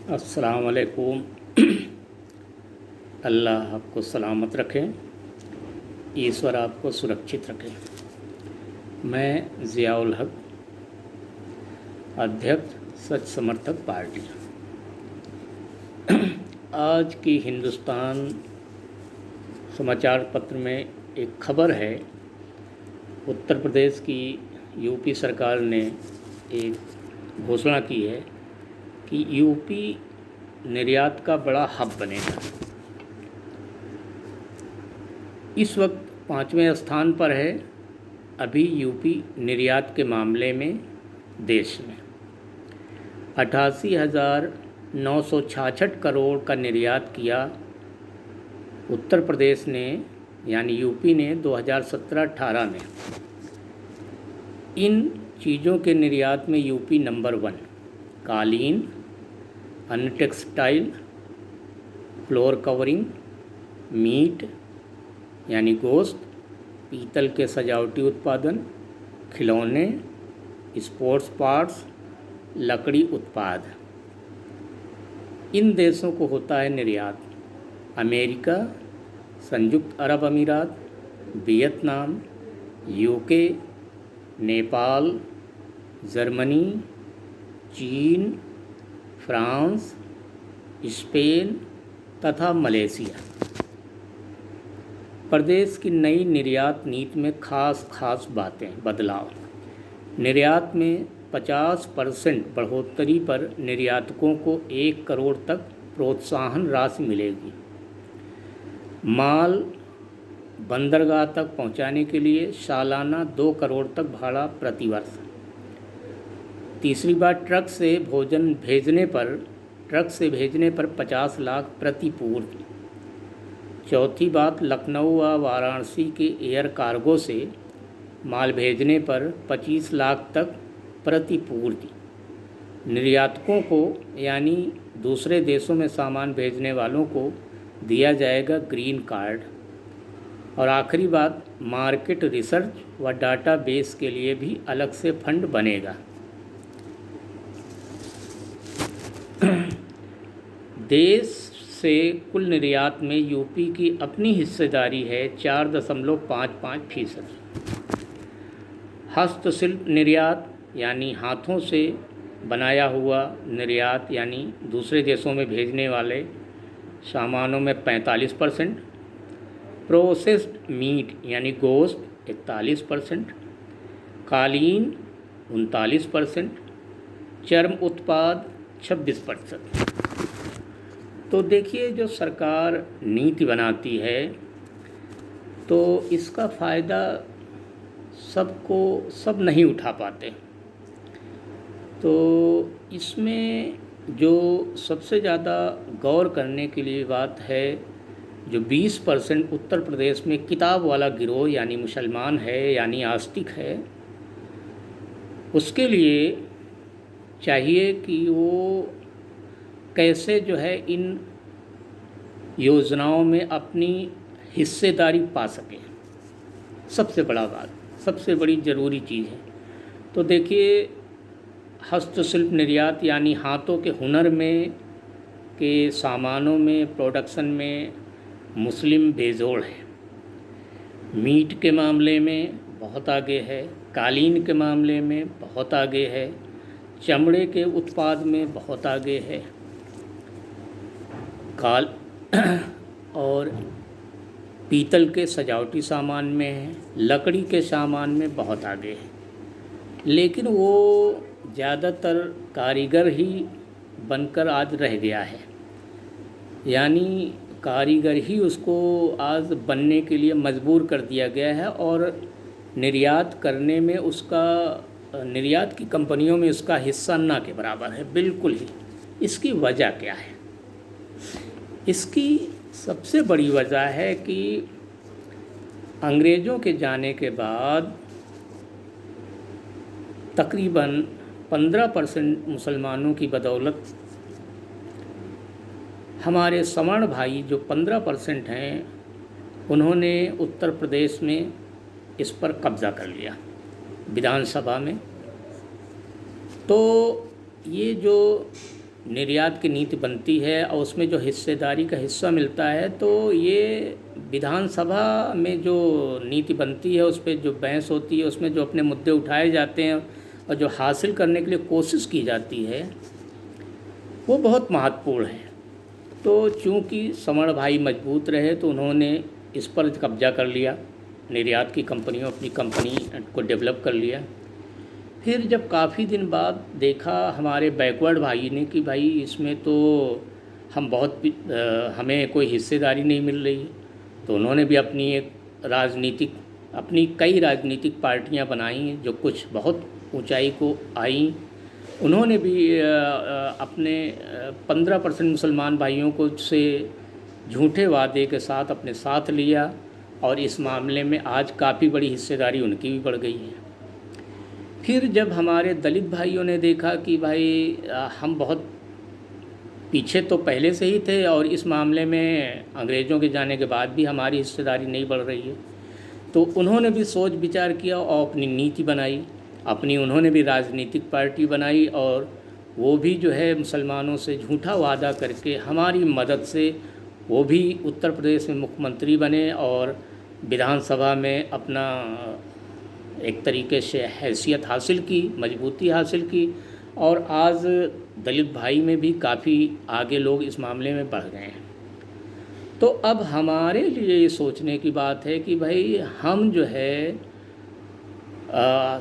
अस्सलाम वालेकुम। अल्लाह आपको सलामत रखें, ईश्वर आपको सुरक्षित रखे। मैं ज़ियाउल हक, अध्यक्ष सच समर्थक पार्टी। आज की हिंदुस्तान समाचार पत्र में एक खबर है। उत्तर प्रदेश की यूपी सरकार ने एक घोषणा की है कि यूपी निर्यात का बड़ा हब बनेगा। इस वक्त 5वें स्थान पर है अभी यूपी निर्यात के मामले में देश में। 88,966 करोड़ का निर्यात किया उत्तर प्रदेश ने, यानी यूपी ने 2017-18 में। इन चीज़ों के निर्यात में यूपी नंबर 1। कालीन, अन्य टेक्सटाइल, फ्लोर कवरिंग, मीट यानी गोश्त, पीतल के सजावटी उत्पादन, खिलौने, स्पोर्ट्स पार्ट्स, लकड़ी उत्पाद, इन देशों को होता है निर्यात। अमेरिका, संयुक्त अरब अमीरात, वियतनाम, यूके, नेपाल, जर्मनी, चीन, फ्रांस, स्पेन तथा मलेशिया। प्रदेश की नई निर्यात नीति में खास बातें। बदलाव: निर्यात में 50% बढ़ोतरी पर निर्यातकों को 1 करोड़ तक प्रोत्साहन राशि मिलेगी। माल बंदरगाह तक पहुंचाने के लिए सालाना 2 करोड़ तक भाड़ा प्रतिवर्ष। तीसरी बात, ट्रक से भेजने पर 50 लाख प्रतिपूर्ति। चौथी बात, लखनऊ व वाराणसी के एयर कार्गो से माल भेजने पर 25 लाख तक प्रतिपूर्ति। निर्यातकों को यानी दूसरे देशों में सामान भेजने वालों को दिया जाएगा ग्रीन कार्ड। और आखिरी बात, मार्केट रिसर्च व डाटाबेस के लिए भी अलग से फंड बनेगा। देश से कुल निर्यात में यूपी की अपनी हिस्सेदारी है 4.55%। हस्तशिल्प निर्यात यानी हाथों से बनाया हुआ निर्यात, यानी दूसरे देशों में भेजने वाले सामानों में 45%। प्रोसेस्ड मीट यानी गोश्त 41%। कालीन 39%। चर्म उत्पाद 26%। तो देखिए, जो सरकार नीति बनाती है तो इसका फ़ायदा सब नहीं उठा पाते। तो इसमें जो सबसे ज़्यादा गौर करने के लिए बात है, जो 20% उत्तर प्रदेश में किताब वाला गिरोह यानी मुसलमान है, यानी आस्तिक है, उसके लिए चाहिए कि वो कैसे जो है इन योजनाओं में अपनी हिस्सेदारी पा सके। सबसे बड़ी ज़रूरी चीज़ है। तो देखिए, हस्तशिल्प निर्यात यानी हाथों के हुनर में के सामानों में, प्रोडक्शन में मुस्लिम बेजोड़ है। मीट के मामले में बहुत आगे है, कालीन के मामले में बहुत आगे है, चमड़े के उत्पाद में बहुत आगे है, और पीतल के सजावटी सामान में है, लकड़ी के सामान में बहुत आगे है। लेकिन वो ज़्यादातर कारीगर ही बनकर आज रह गया है, यानी कारीगर ही उसको आज बनने के लिए मजबूर कर दिया गया है, और निर्यात करने में निर्यात की कंपनियों में उसका हिस्सा ना के बराबर है, बिल्कुल ही। इसकी वजह क्या है? इसकी सबसे बड़ी वजह है कि अंग्रेज़ों के जाने के बाद तकरीबन 15% मुसलमानों की बदौलत हमारे सवर्ण भाई जो 15% हैं, उन्होंने उत्तर प्रदेश में इस पर कब्ज़ा कर लिया विधानसभा में। तो ये जो निर्यात की नीति बनती है और उसमें जो हिस्सेदारी का हिस्सा मिलता है, तो ये विधानसभा में जो नीति बनती है उस पर जो बहस होती है, उसमें जो अपने मुद्दे उठाए जाते हैं और जो हासिल करने के लिए कोशिश की जाती है, वो बहुत महत्वपूर्ण है। तो चूँकि समण भाई मजबूत रहे तो उन्होंने इस पर कब्जा कर लिया, निर्यात की कंपनियों अपनी कंपनी को डेवलप कर लिया। फिर जब काफ़ी दिन बाद देखा हमारे बैकवर्ड भाई ने कि भाई इसमें तो हम हमें कोई हिस्सेदारी नहीं मिल रही, तो उन्होंने भी अपनी कई राजनीतिक पार्टियां बनाई जो कुछ बहुत ऊंचाई को आई। उन्होंने भी अपने 15% मुसलमान भाइयों को से झूठे वादे के साथ अपने साथ लिया और इस मामले में आज काफ़ी बड़ी हिस्सेदारी उनकी भी बढ़ गई है। फिर जब हमारे दलित भाइयों ने देखा कि भाई हम बहुत पीछे तो पहले से ही थे और इस मामले में अंग्रेज़ों के जाने के बाद भी हमारी हिस्सेदारी नहीं बढ़ रही है, तो उन्होंने भी सोच विचार किया और अपनी नीति बनाई, उन्होंने भी राजनीतिक पार्टी बनाई और वो भी जो है मुसलमानों से झूठा वादा करके हमारी मदद से वो भी उत्तर प्रदेश में मुख्यमंत्री बने और विधानसभा में अपना एक तरीके से हैसियत हासिल की, मजबूती हासिल की और आज दलित भाई में भी काफ़ी आगे लोग इस मामले में बढ़ गए हैं। तो अब हमारे लिए ये सोचने की बात है कि भाई हम जो है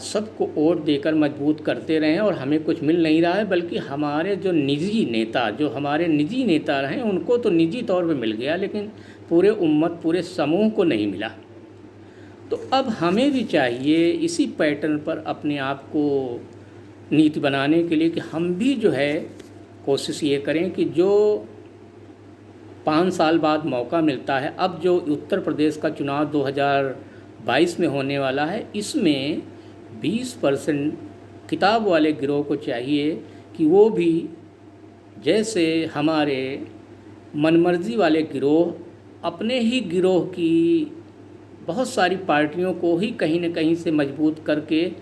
सबको वोट देकर मजबूत करते रहें और हमें कुछ मिल नहीं रहा है, बल्कि हमारे जो हमारे निजी नेता रहे उनको तो निजी तौर पे मिल गया, लेकिन पूरे समूह को नहीं मिला। तो अब हमें भी चाहिए इसी पैटर्न पर अपने आप को नीति बनाने के लिए कि हम भी जो है कोशिश ये करें कि जो 5 साल बाद मौका मिलता है, अब जो उत्तर प्रदेश का चुनाव 2022 में होने वाला है, इसमें 20% किताब वाले गिरोह को चाहिए कि वो भी जैसे हमारे मनमर्जी वाले गिरोह अपने ही गिरोह की बहुत सारी पार्टियों को ही कहीं न कहीं से मजबूत करके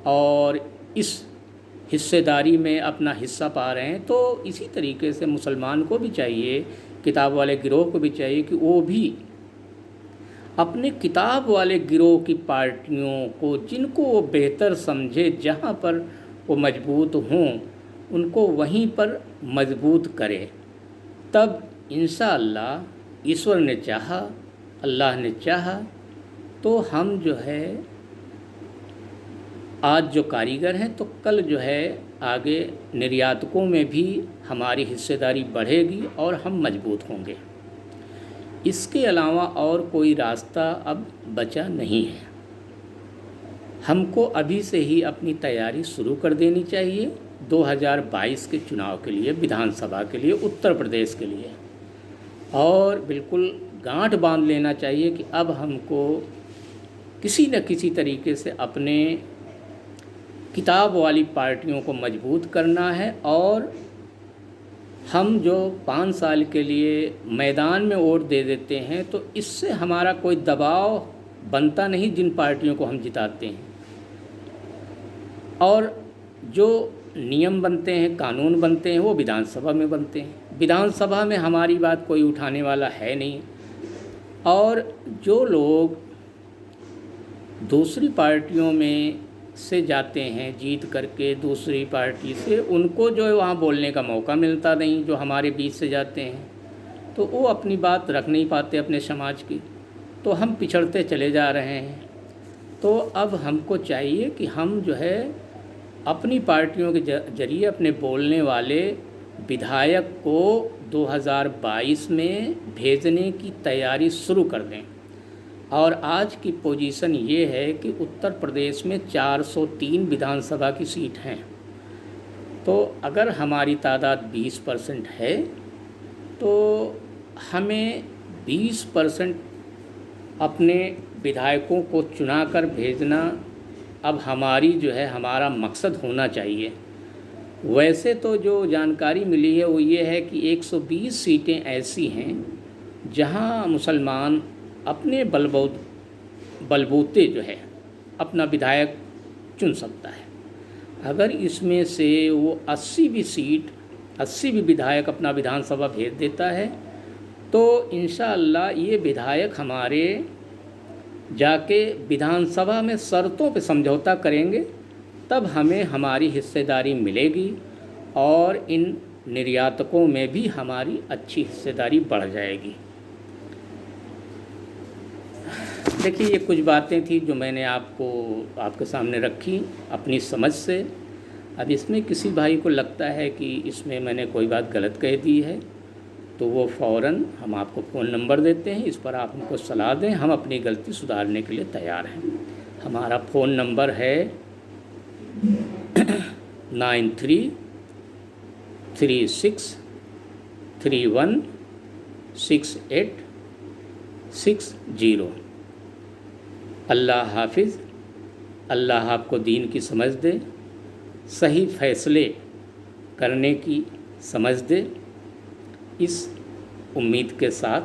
और इस हिस्सेदारी में अपना हिस्सा पा रहे हैं, तो इसी तरीके से मुसलमान को भी चाहिए, किताब वाले गिरोह को भी चाहिए कि वो भी अपने किताब वाले गिरोह की पार्टियों को, जिनको वो बेहतर समझे, जहाँ पर वो मजबूत हों, उनको वहीं पर मजबूत करे। तब इंशाअल्लाह ईश्वर ने चाहा, अल्लाह ने चाहा, तो हम जो है आज जो कारीगर हैं, तो कल जो है आगे निर्यातकों में भी हमारी हिस्सेदारी बढ़ेगी और हम मजबूत होंगे। इसके अलावा और कोई रास्ता अब बचा नहीं है। हमको अभी से ही अपनी तैयारी शुरू कर देनी चाहिए 2022 के चुनाव के लिए, विधानसभा के लिए, उत्तर प्रदेश के लिए, और बिल्कुल गांठ बांध लेना चाहिए कि अब हमको किसी न किसी तरीके से अपने किताब वाली पार्टियों को मजबूत करना है और हम जो 5 साल के लिए मैदान में वोट दे देते हैं, तो इससे हमारा कोई दबाव बनता नहीं जिन पार्टियों को हम जिताते हैं, और जो नियम बनते हैं, कानून बनते हैं, वो विधानसभा में बनते हैं। विधानसभा में हमारी बात कोई उठाने वाला है नहीं, और जो लोग दूसरी पार्टियों में से जाते हैं जीत करके दूसरी पार्टी से, उनको जो है वहाँ बोलने का मौका मिलता नहीं, जो हमारे बीच से जाते हैं, तो वो अपनी बात रख नहीं पाते अपने समाज की, तो हम पिछड़ते चले जा रहे हैं। तो अब हमको चाहिए कि हम जो है अपनी पार्टियों के जरिए अपने बोलने वाले विधायक को 2022 में भेजने की तैयारी शुरू कर दें। और आज की पोजीशन ये है कि उत्तर प्रदेश में 403 विधानसभा की सीट हैं, तो अगर हमारी तादाद 20% है तो हमें 20% अपने विधायकों को चुनाकर भेजना अब हमारा मकसद होना चाहिए। वैसे तो जो जानकारी मिली है वो ये है कि 120 सीटें ऐसी हैं जहां मुसलमान अपने बलबूते जो है अपना विधायक चुन सकता है। अगर इसमें से वो 80 भी सीट 80 भी विधायक अपना विधानसभा भेज देता है, तो इंशाअल्लाह ये विधायक हमारे जाके विधानसभा में शर्तों पे समझौता करेंगे, तब हमें हमारी हिस्सेदारी मिलेगी और इन निर्यातकों में भी हमारी अच्छी हिस्सेदारी बढ़ जाएगी। देखिए, ये कुछ बातें थी जो मैंने आपके सामने रखी अपनी समझ से। अब इसमें किसी भाई को लगता है कि इसमें मैंने कोई बात गलत कह दी है, तो वो फ़ौरन हम आपको फ़ोन नंबर देते हैं, इस पर आप हमको सलाह दें, हम अपनी गलती सुधारने के लिए तैयार हैं। हमारा फ़ोन नंबर है 9336316860। अल्लाह हाफिज़। अल्लाह आपको दीन की समझ दे, सही फ़ैसले करने की समझ दे, इस उम्मीद के साथ